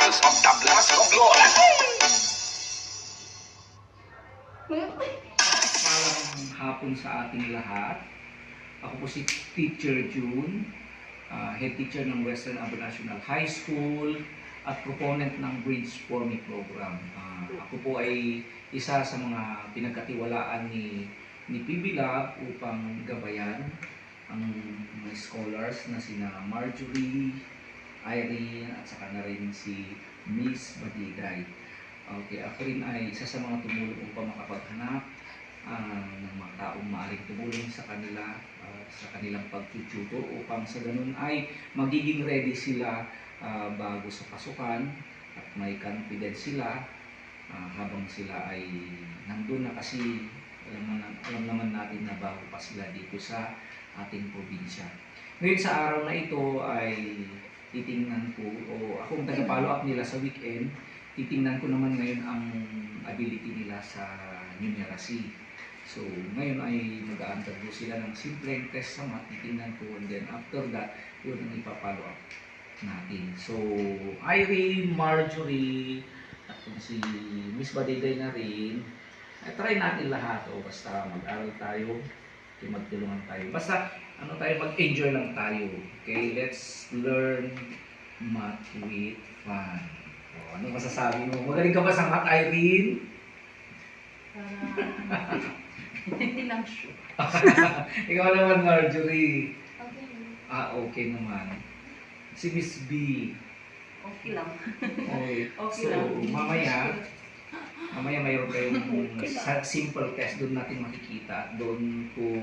herald of the blast of Lord. Malang hapon sa ating lahat. Ako po si Teacher June, head teacher ng Western Abo National High School at proponent ng Bridge for Me program. Ako po ay isa sa mga pinagkatiwalaan ni PB Lab upang gabayan ang mga scholars na sina Marjorie, Irene at saka na rin si Miss Badiday. Okay, ako rin ay isa sa mga tumulong upang makapaghanap ng mga taong maaaring tumulong sa kanila sa kanilang pagtututo upang sa ganun ay magiging ready sila bago sa pasukan at may confidence sila habang sila ay nandun na kasi alam naman natin na bago pa sila dito sa ating probinsya. Ngayon sa araw na ito ay titingnan ko o akong taga-follow up nila sa weekend, titingnan ko naman ngayon ang ability nila sa numeracy. So, ngayon ay mag-a-undergo sila ng simpleng test sa math, titingnan ko, and then after that, yun ang ipapollow up natin. So, Irene, Marjorie, at kung si Miss Badiday na rin, ay try natin lahat. O basta mag-aral tayo, okay, magtulungan tayo. Basta, mag-enjoy lang tayo. Okay, let's learn math with fun. O, ano masasabi mo? Magaling ka ba sa math, Irene? Hindi lang sure. Ikaw naman, Marjorie. Okay. Okay naman. Si Miss B. Okay lang. Okay. Okay So, lang. mamaya mayroon kayong simple test. Doon natin makikita at doon ko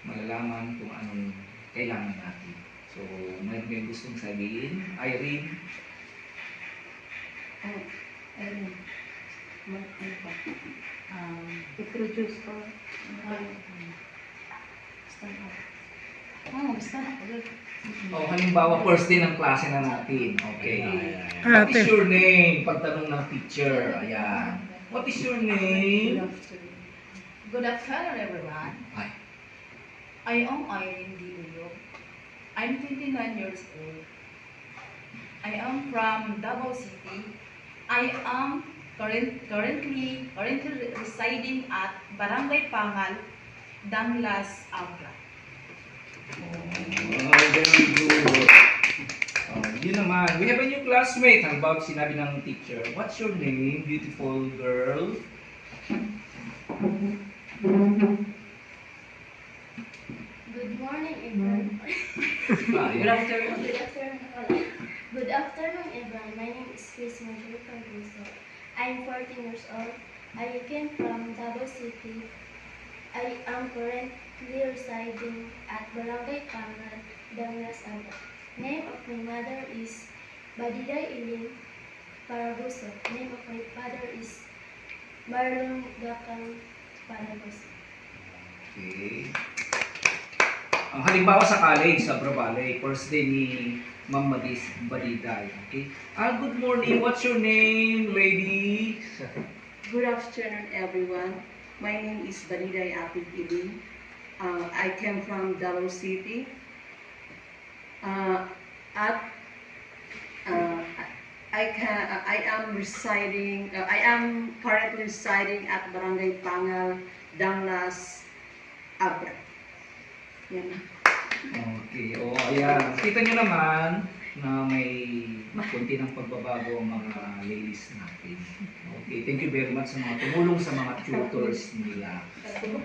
malalaman kung anong kailangan natin. So, mayroon kayong gustong sabihin. Irene? Ayun. Ano ba? Introduce ko. Stand up. Stand up ulit. Halimbawa, first day ng klase na natin. Okay. What is your name? Pagtanong ng teacher. Ayan. What is your name? Good afternoon, everyone. Ay. I am Irene D. Uyo. I'm 29 years old. I am from Davao City. I am currently residing at Barangay Pangal, Danglas, Abra. Very good. Yun naman. We have a new classmate. Halimbawa, sinabi ng teacher, what's your name, beautiful girl? Good morning, everyone. Good afternoon. Good afternoon. Good afternoon, everyone. My name is Chris Marjorie Cardoso. I'm 14 years old. I came from Davao City. I am currently residing at Barangay Pangal, Danglas, Abra. Name of my mother is Badiday Eileen Paraguso. Name of my father is Marlon Gakang Paraguso. Okay. Ang halimbawa sa college, sa Bravale, first day ni Ma'am Madis Badiday. Okay? Good morning. What's your name, lady? Good afternoon, everyone. My name is Badiday Apig Ibin. I came from Davao City. I am currently residing at Barangay Pangal, Danglas, Abra. Yan. Okay. Ayan. Kita nyo naman na may kunti ng pagbabago ang mga ladies natin. Okay. Thank you very much sa mga tumulong sa mga tutors nila.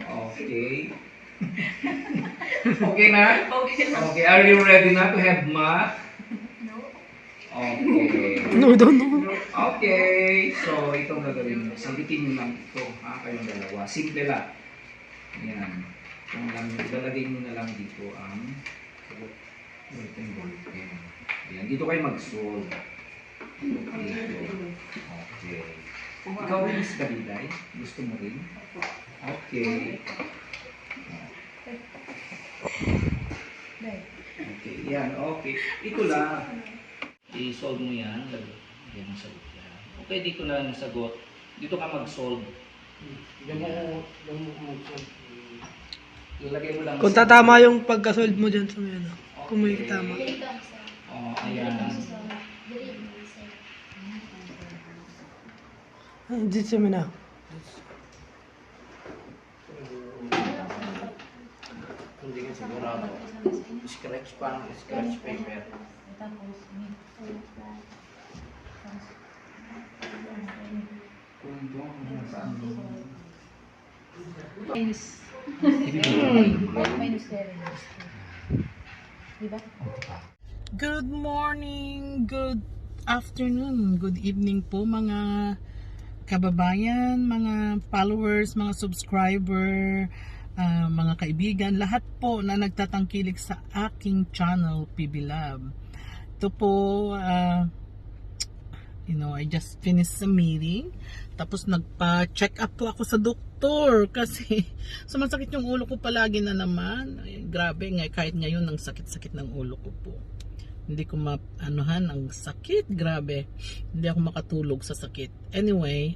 Okay. Okay na? Okay. Are you ready na to have math? No. Okay. No. Okay. So, itong gagawin nyo. Sabitin nyo lang ito. Kayong dalawa. Simple lang. Ayan. Kung lang, ilalagay nyo na lang dito ang ballpen. Ayan. Dito kayo mag-solve. Dito. Okay. Ikaw rin, Miss Badiday? Gusto mo rin? Okay. Okay. Yan. Okay. Ito lang. I-solve mo yan. Lagyan mo sagot yan. Okay, dito na lang sagot. Dito ka mag-solve. Ilagay mo lang. Kung tatama yung pagka-solve mo dyan sa may ano. Kung may tama. Dili ka sa. Ayan. Dili ka sa. Dito mo na. Hindi ka sigurado. Scratch pa, scratch paper. Minus. Minus 7. Diba? Good morning, good afternoon, good evening po mga kababayan, mga followers, mga subscriber, mga kaibigan, lahat po na nagtatangkilik sa aking channel, PB Love. Ito po, I just finished a meeting. Tapos nagpa-check up po ako sa doktor kasi sumasakit yung ulo ko palagi na naman. Ay, grabe nga, kahit ngayon ang sakit-sakit ng ulo ko po. Hindi ko maanuhan ang sakit, grabe. Hindi ako makatulog sa sakit. Anyway,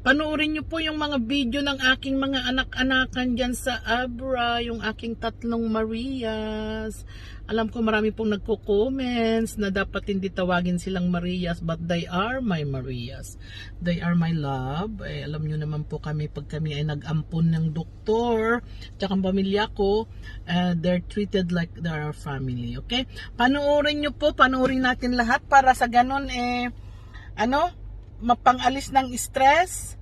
panoorin nyo po yung mga video ng aking mga anak-anakan dyan sa Abra, yung aking 3 Marias. Alam ko marami pong nagko-comments na dapat hindi tawagin silang Marias, but they are my Marias. They are my love. Alam nyo naman po kami, pag kami ay nag-ampon ng doktor, tsaka ang pamilya ko, they're treated like they're our family. Okay? Panoorin nyo po, panoorin natin lahat para sa ganun, mapangalis ng stress.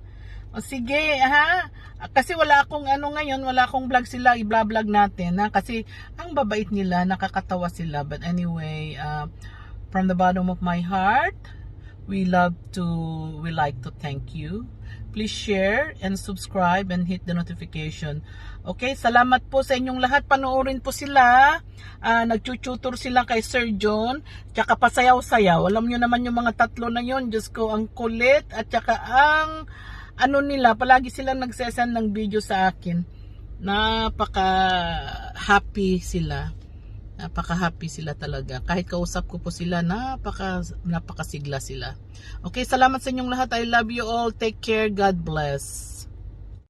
O sige, ha? Kasi wala akong ngayon, wala akong vlog sila, i-vlog natin, ha? Kasi ang babait nila, nakakatawa sila. But anyway, from the bottom of my heart, we like to thank you. Please share and subscribe and hit the notification. Okay, salamat po sa inyong lahat. Panoorin po sila. Nagtututor sila kay Sir John. Tsaka pasayaw-sayaw. Alam nyo naman yung mga 3 na yon. Diyos ko, ang kulit. At tsaka ang nila, palagi silang nagsesend ng video sa akin. Napaka-happy sila. Napaka-happy sila talaga. Kahit kausap ko po sila, napakasigla sila. Okay, salamat sa inyong lahat. I love you all. Take care. God bless.